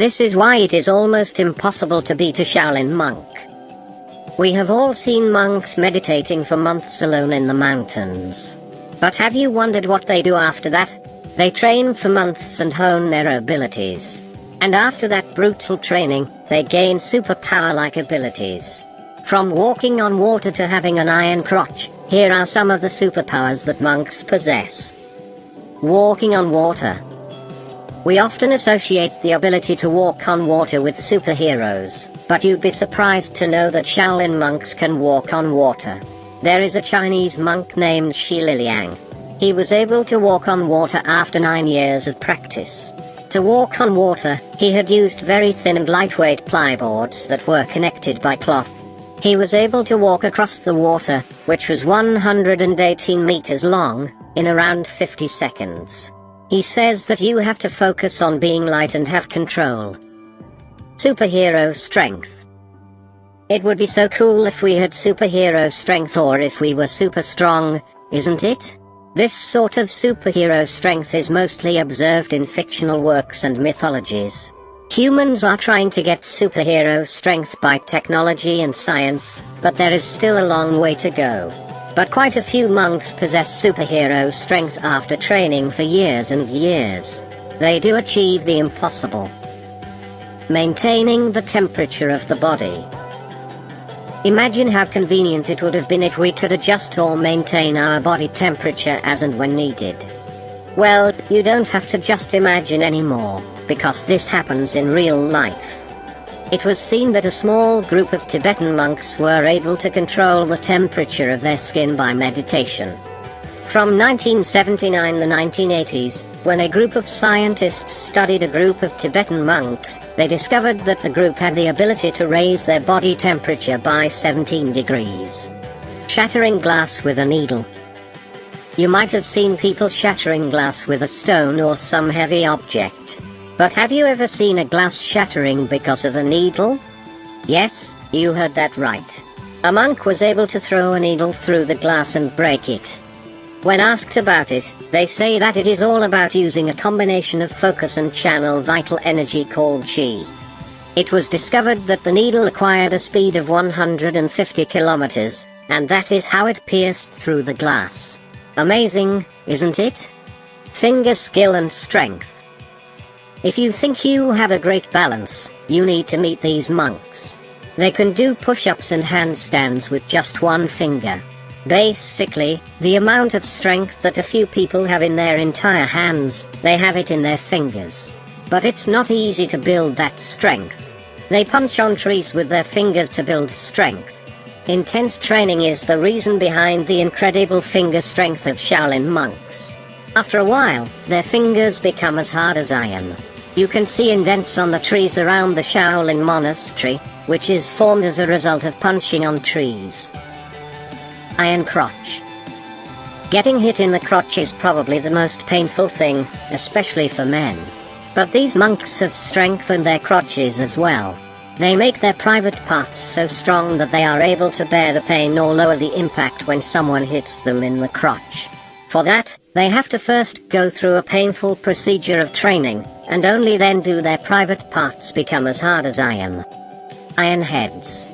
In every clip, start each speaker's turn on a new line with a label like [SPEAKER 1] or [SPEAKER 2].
[SPEAKER 1] This is why it is almost impossible to beat a Shaolin monk. We have all seen monks meditating for months alone in the mountains. But have you wondered what they do after that? They train for months and hone their abilities. And after that brutal training, they gain superpower-like abilities. From walking on water to having an iron crotch, here are some of the superpowers that monks possess. Walking on water. We often associate the ability to walk on water with superheroes, but you'd be surprised to know that Shaolin monks can walk on water. There is a Chinese monk named Shi Liliang. He was able to walk on water after 9 years of practice. To walk on water, he had used very thin and lightweight plyboards that were connected by cloth. He was able to walk across the water, which was 118 meters long, in around 50 seconds. He says that you have to focus on being light and have control. Superhero strength. It would be so cool if we had superhero strength, or if we were super strong, isn't it? This sort of superhero strength is mostly observed in fictional works and mythologies. Humans are trying to get superhero strength by technology and science, but there is still a long way to go. But quite a few monks possess superhero strength after training for years and years. They do achieve the impossible. Maintaining the temperature of the body. Imagine how convenient it would have been if we could adjust or maintain our body temperature as and when needed. Well, you don't have to just imagine anymore, because this happens in real life. It was seen that a small group of Tibetan monks were able to control the temperature of their skin by meditation. From 1979 to the 1980s, when a group of scientists studied a group of Tibetan monks, they discovered that the group had the ability to raise their body temperature by 17 degrees. Shattering glass with a needle. You might have seen people shattering glass with a stone or some heavy object. But have you ever seen a glass shattering because of a needle? Yes, you heard that right. A monk was able to throw a needle through the glass and break it. When asked about it, they say that it is all about using a combination of focus and channel vital energy called qi. It was discovered that the needle acquired a speed of 150 kilometers, and that is how it pierced through the glass. Amazing, isn't it? Finger skill and strength. If you think you have a great balance, you need to meet these monks. They can do push-ups and handstands with just one finger. Basically, the amount of strength that a few people have in their entire hands, they have it in their fingers. But it's not easy to build that strength. They punch on trees with their fingers to build strength. Intense training is the reason behind the incredible finger strength of Shaolin monks. After a while, their fingers become as hard as iron. You can see indents on the trees around the Shaolin monastery, which is formed as a result of punching on trees. Iron crotch. Getting hit in the crotch is probably the most painful thing, especially for men. But these monks have strengthened their crotches as well. They make their private parts so strong that they are able to bear the pain or lower the impact when someone hits them in the crotch. For that, they have to first go through a painful procedure of training, and only then do their private parts become as hard as iron. Iron heads.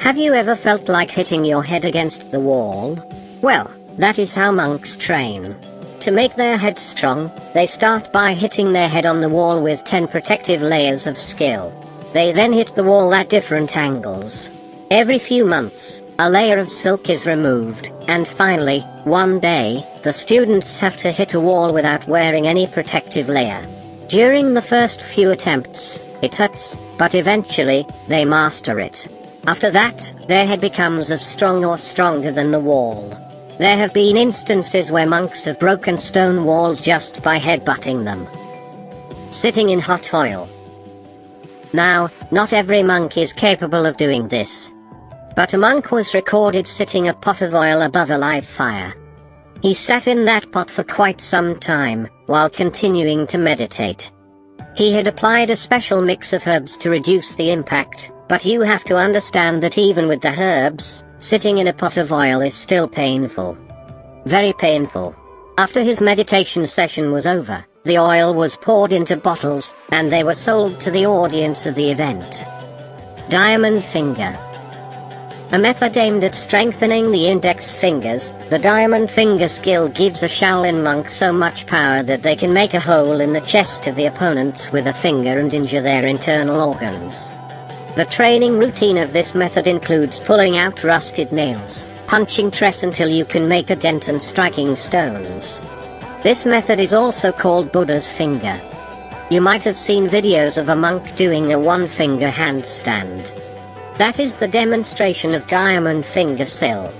[SPEAKER 1] Have you ever felt like hitting your head against the wall? Well, that is how monks train. To make their heads strong, they start by hitting their head on the wall with 10 protective layers of skill. They then hit the wall at different angles. Every few months, a layer of silk is removed, and finally, one day, the students have to hit a wall without wearing any protective layer. During the first few attempts, it hurts, but eventually, they master it. After that, their head becomes as strong or stronger than the wall. There have been instances where monks have broken stone walls just by headbutting them. Sitting in hot oil. Now, not every monk is capable of doing this. But a monk was recorded sitting a pot of oil above a live fire. He sat in that pot for quite some time, while continuing to meditate. He had applied a special mix of herbs to reduce the impact, but you have to understand that even with the herbs, sitting in a pot of oil is still painful. Very painful. After his meditation session was over, The oil was poured into bottles, and they were sold to the audience of the event. Diamond finger. A method aimed at strengthening the index fingers. The diamond finger skill gives a Shaolin monk so much power that they can make a hole in the chest of the opponents with a finger and injure their internal organs. The training routine of this method includes pulling out rusted nails, punching tress until you can make a dent, and striking stones. This method is also called Buddha's finger. You might have seen videos of a monk doing a one-finger handstand. That is the demonstration of diamond finger skill.